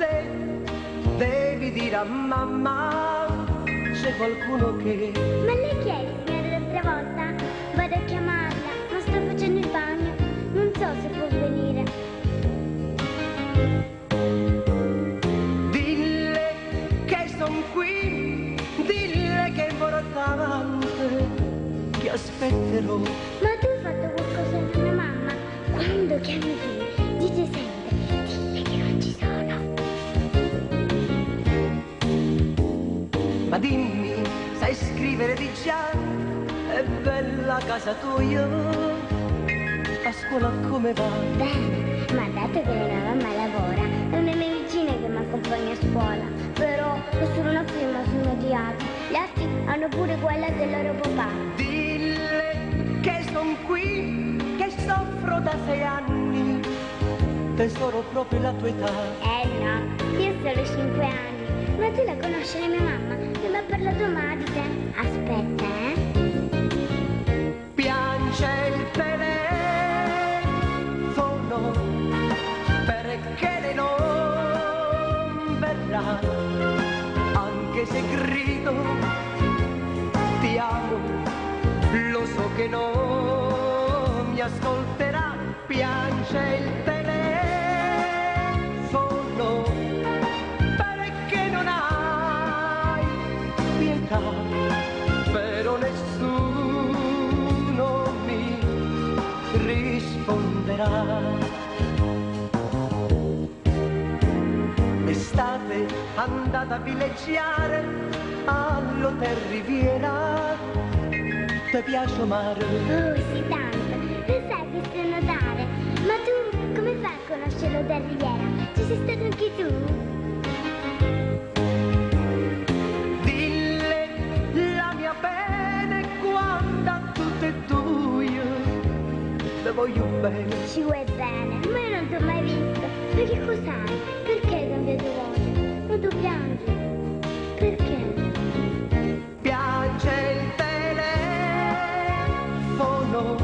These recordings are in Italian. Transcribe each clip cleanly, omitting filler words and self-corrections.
te devi dire a mamma, c'è qualcuno che... Ma lei chi è, signora, l'altra volta? Vado a chiamarla, ma sto facendo il bagno, non so se può venire. Dille che son qui, dille che importante, che aspetterò. Ma tu hai fatto qualcosa alla mia mamma? Quando chiami tu, dice sempre, dille che non ci sono. Ma dimmi, sai scrivere di già? È bella casa tua? A scuola come va? Bene, ma dato che la mia mamma lavora, è una mia vicina che mi accompagna a scuola. Però ho solo una prima sono odiata. Gli altri hanno pure quella del loro papà. Dille che son qui, che soffro da 6 anni, tesoro proprio la tua età. No, io ho solo 5 anni. Ma tu la conosci la mia mamma? Non mi ha parlato mai di te. Aspetta, Piange il telefono perché lei non verrà, anche se grido ti amo, lo so che non mi ascolterà. Piange il telefono perché non hai pietà, però nessuno mi risponderà. Estate andata a villeggiare all'Hotel Riviera, ti piace mare? Oh, sì, tanto. Lo sai che so nuotare. Ma tu come fai a conoscere l'Hotel Riviera? Ci sei stato anche tu? Dille la mia bene quando a tutte e due te voglio bene. Ci vuoi bene? Ma io non ti ho mai visto. Ma che cos'hai? Perché hai cambiato voce? Ma tu piangi? Perché? Piange il telefono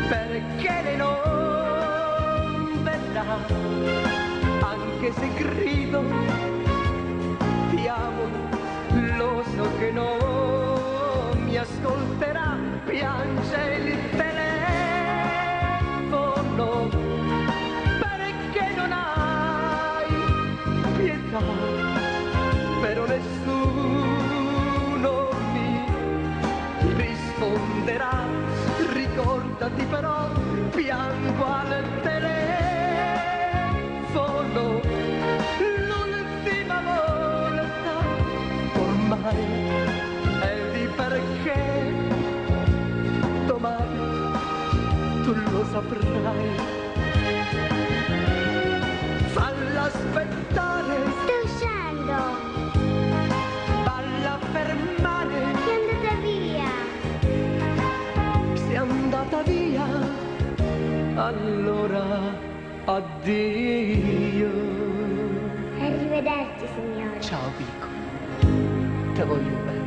perché lei non verrà, anche se grido ti amo, lo so che non mi ascolterà. Piange il telefono perché non hai pietà, però nessuno mi risponderà. Ricordati però, piango al telefono l'ultima volta, ormai è lì perché domani tu lo saprai. Falla aspettare, Sto uscendo. falla fermare, Sei andata via. sei andata via, allora addio. Arrivederci, signore. Ciao piccolo, te voglio bene.